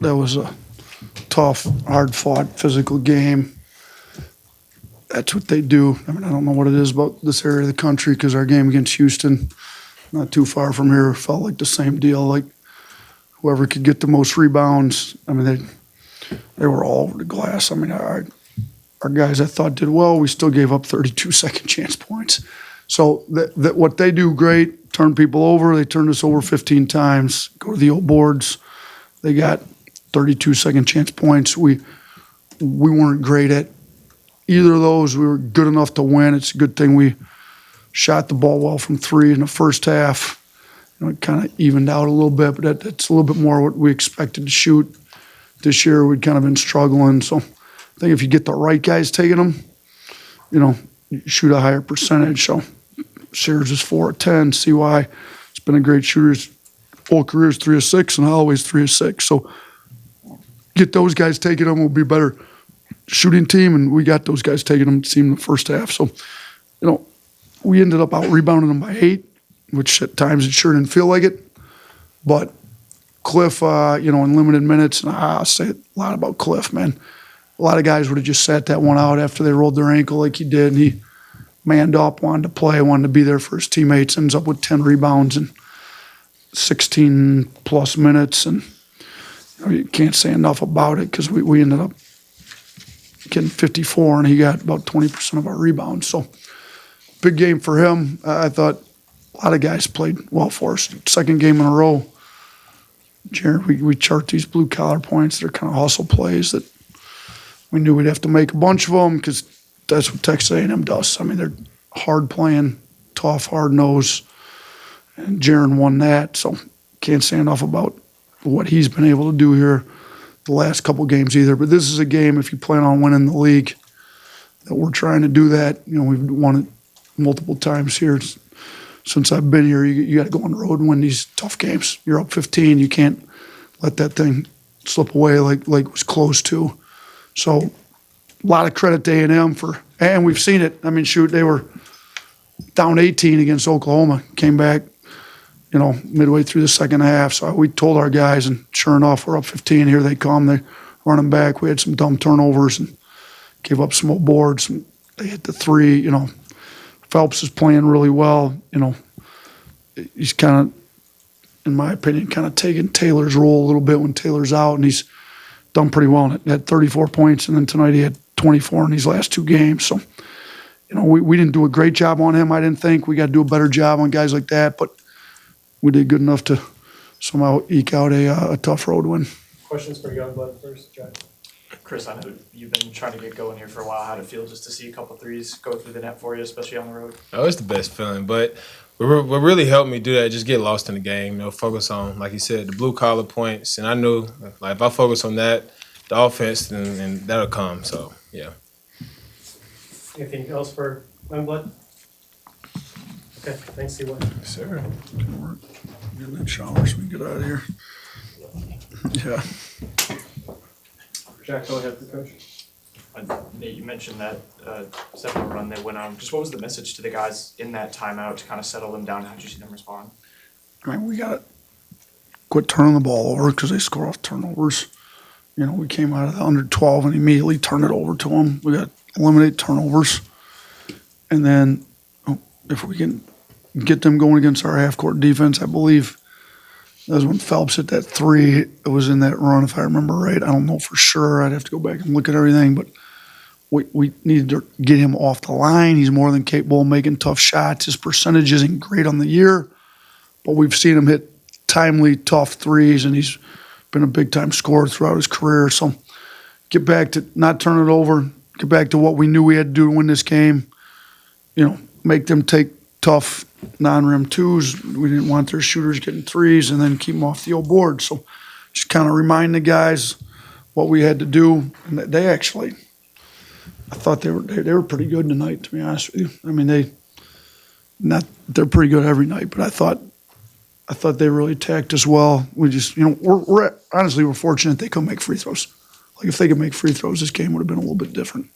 that was a tough, hard-fought, physical game. That's what they do. I mean, I don't know what it is about this area of the country because our game against Houston, not too far from here, felt like the same deal. Like whoever could get the most rebounds, I mean, they were all over the glass. I mean, our guys I thought did well. We still gave up 32 second chance points. So that what they do great, turn people over. They turned us over 15 times. Go to the old boards. They got 32 second chance points. We weren't great at either of those. We were good enough to win. It's a good thing we shot the ball well from three in the first half. You know, it kind of evened out a little bit, but that's a little bit more what we expected to shoot. This year we'd kind of been struggling. So I think if you get the right guys taking them, you know, you shoot a higher percentage. So Sears is 4 of 10. CY has been a great shooter. His whole career is 3 of 6, and Holloway's 3 of 6. So get those guys taking them, we'll be a better shooting team, and we got those guys taking them, team in the first half. So, you know, we ended up out-rebounding them by 8, which at times it sure didn't feel like it. But Cliff, you know, in limited minutes, and I'll say a lot about Cliff, man. A lot of guys would have just sat that one out after they rolled their ankle like he did, and he manned up, wanted to play, wanted to be there for his teammates, ends up with 10 rebounds and 16-plus minutes, and you know, you can't say enough about it because we ended up getting 54, and he got about 20% of our rebounds. So big game for him. I thought a lot of guys played well for us. Second game in a row, Jared, we chart these blue-collar points. They're kind of hustle plays that we knew we'd have to make a bunch of them because that's what Texas A&M does. I mean, they're hard playing, tough, hard-nosed, and Jaron won that. So can't say enough about what he's been able to do here the last couple games either. But this is a game, if you plan on winning the league, that we're trying to do that. You know, we've won it multiple times here since I've been here. You got to go on the road and win these tough games. You're up 15. You can't let that thing slip away like it was close to. So a lot of credit to A&M and we've seen it. I mean, shoot, they were down 18 against Oklahoma, came back, you know, midway through the second half. So we told our guys, and sure enough, we're up 15. Here they come. They running back. We had some dumb turnovers and gave up some old boards. And they hit the three. You know, Phelps is playing really well. You know, he's kind of, in my opinion, kind of taking Taylor's role a little bit when Taylor's out, and he's done pretty well in it. He had 34 points, and then tonight he had 24 in these last 2 games. So, you know, we didn't do a great job on him, I didn't think. We got to do a better job on guys like that, but we did good enough to somehow eke out a tough road win. Questions for Youngblood first, Jack? Chris, I know you've been trying to get going here for a while. How'd it feel just to see a couple threes go through the net for you, especially on the road? Oh, it's the best feeling, but what really helped me do that, just get lost in the game, you know, focus on, like you said, the blue-collar points, and I knew, like, if I focus on that, the offense, and that'll come, so, yeah. Anything else for Youngblood? Okay, thanks, C1. Yes, sir. Good work. Get in that shower so we can get out of here. Yeah. Jack, go ahead, Coach. Nate, you mentioned that 7-0 run they went on. Just what was the message to the guys in that timeout to kind of settle them down? How did you see them respond? I mean, we got to quit turning the ball over because they score off turnovers. You know, we came out of the under 12 and immediately turned it over to them. We got to eliminate turnovers. And then if we can get them going against our half-court defense, I believe that was when Phelps hit that 3. It was in that run, if I remember right. I don't know for sure. I'd have to go back and look at everything, but we needed to get him off the line. He's more than capable of making tough shots. His percentage isn't great on the year, but we've seen him hit timely, tough threes, and he's been a big-time scorer throughout his career. So get back to not turn it over, get back to what we knew we had to do to win this game. You know, make them take tough non-rim 2s. We didn't want their shooters getting 3s and then keep them off the old board. So just kind of remind the guys what we had to do. And they actually, I thought they were pretty good tonight, to be honest with you. I mean, they're pretty good every night, but I thought they really attacked us well. We just, you know, we're honestly, we're fortunate they couldn't make free throws. Like if they could make free throws, this game would have been a little bit different.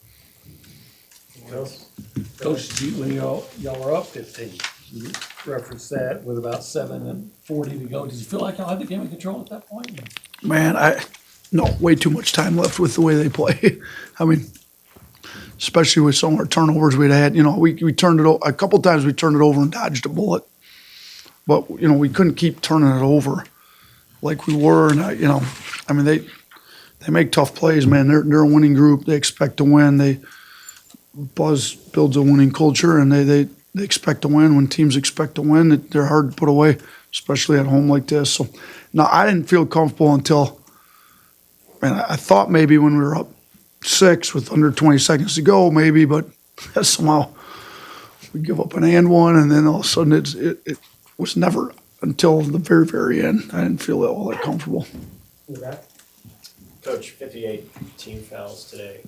Anything else? Coach, when y'all were up 15, you referenced that with about 7:40 to go. Did you feel like y'all had the game in control at that point? Man, No, way too much time left with the way they play. I mean, especially with some of our turnovers we'd had. We turned it a couple times. We turned it over and dodged a bullet, but we couldn't keep turning it over like we were. And I mean they make tough plays, man. They're a winning group. They expect to win. Buzz builds a winning culture, and they expect to win. When teams expect to win, they're hard to put away, especially at home like this. So, no, I didn't feel comfortable until, man, I thought maybe when we were up 6 with under 20 seconds to go, maybe, but somehow we give up an and one, and then all of a sudden it was never until the very, very end. I didn't feel all that comfortable. In the back? Coach, 58 team fouls today.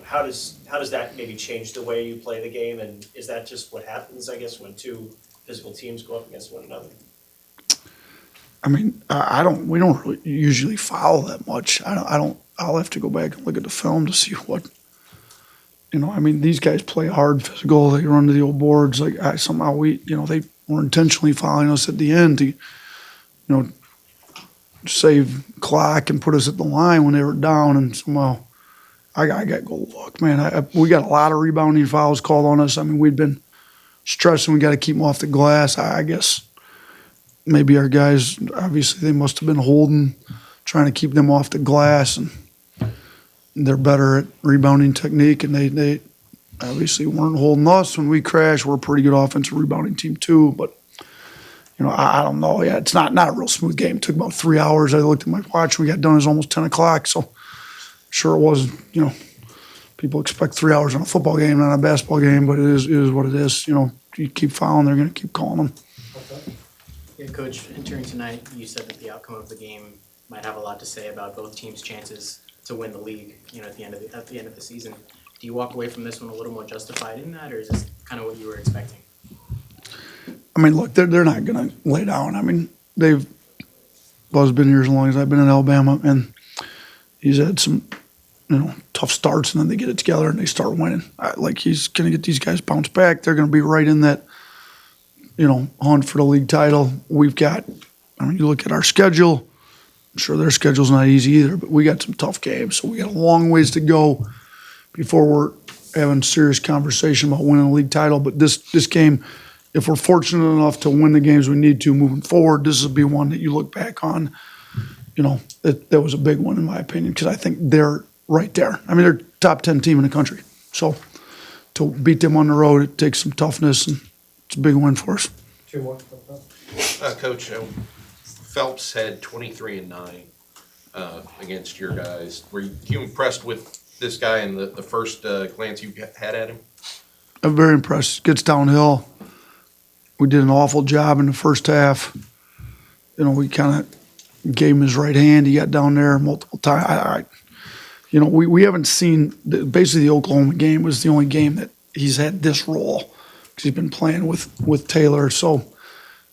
How does that maybe change the way you play the game? And is that just what happens, I guess, when two physical teams go up against one another? I mean, we don't really usually foul that much. I'll have to go back and look at the film to see what, I mean, these guys play hard, physical. They run to the old boards. Like somehow they were intentionally fouling us at the end to, save clock and put us at the line when they were down. And somehow I got goal luck, man. We got a lot of rebounding fouls called on us. I mean, we'd been stressing we got to keep them off the glass. I guess maybe our guys, obviously they must have been holding, trying to keep them off the glass, and they're better at rebounding technique, and they obviously weren't holding us when we crashed. We're a pretty good offensive rebounding team too, but I don't know. Yeah, it's not a real smooth game. It took about 3 hours. I looked at my watch. We got done. It was almost 10 o'clock. So sure it was, people expect 3 hours on a football game, not a basketball game, but it is what it is. You keep fouling, they're going to keep calling them. Okay. Yeah, Coach, entering tonight, you said that the outcome of the game might have a lot to say about both teams' chances to win the league, at the end of the season. Do you walk away from this one a little more justified in that, or is this kind of what you were expecting? I mean, look, they're not going to lay down. I mean, Buzz been here as long as I've been in Alabama, and he's had some, tough starts, and then they get it together and they start winning. He's going to get these guys bounced back. They're going to be right in that, hunt for the league title. You look at our schedule. I'm sure their schedule's not easy either, but we got some tough games. So we got a long ways to go before we're having serious conversation about winning a league title. But this game, if we're fortunate enough to win the games we need to moving forward, this will be one that you look back on. That was a big one in my opinion, because I think they're right there. I mean, they're top 10 team in the country. So to beat them on the road, it takes some toughness, and it's a big win for us. 2 more. Coach, Phelps had 23 and 9 against your guys. Were you impressed with this guy in the first glance you had at him? I'm very impressed. Gets downhill. We did an awful job in the first half. We kind of gave him his right hand. He got down there multiple times. We haven't seen, basically the Oklahoma game was the only game that he's had this role, because he's been playing with Taylor. So,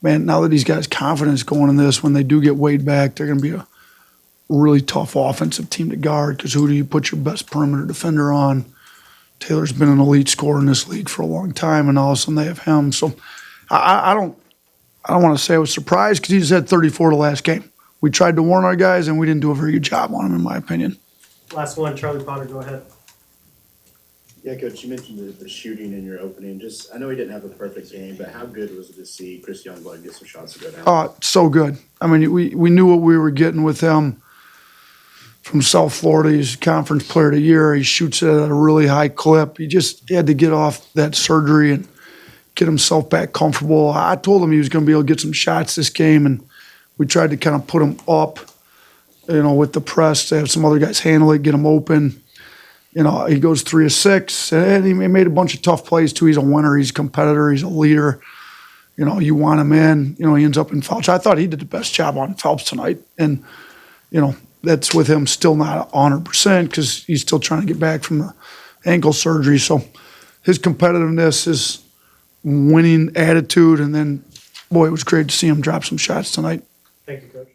man, now that he's got his confidence going in this, when they do get Wade back, they're going to be a really tough offensive team to guard, because who do you put your best perimeter defender on? Taylor's been an elite scorer in this league for a long time, and all of a sudden they have him. So I don't want to say I was surprised, because he just had 34 the last game. We tried to warn our guys, and we didn't do a very good job on him, in my opinion. Last one, Charlie Potter, go ahead. Yeah, Coach, you mentioned the shooting in your opening. I know he didn't have a perfect game, but how good was it to see Chris Youngblood get some shots to go down? So good. I mean, we knew what we were getting with him from South Florida. He's Conference Player of the Year. He shoots it at a really high clip. He had to get off that surgery and get himself back comfortable. I told him he was going to be able to get some shots this game, and we tried to kind of put him up, with the press, to have some other guys handle it, get him open. He goes 3 of 6, and he made a bunch of tough plays too. He's a winner. He's a competitor. He's a leader. You want him in. He ends up in foul. I thought he did the best job on Phelps tonight, and that's with him still not 100%, because he's still trying to get back from the ankle surgery. So his competitiveness, his winning attitude, and then, boy, it was great to see him drop some shots tonight. Thank you, Coach.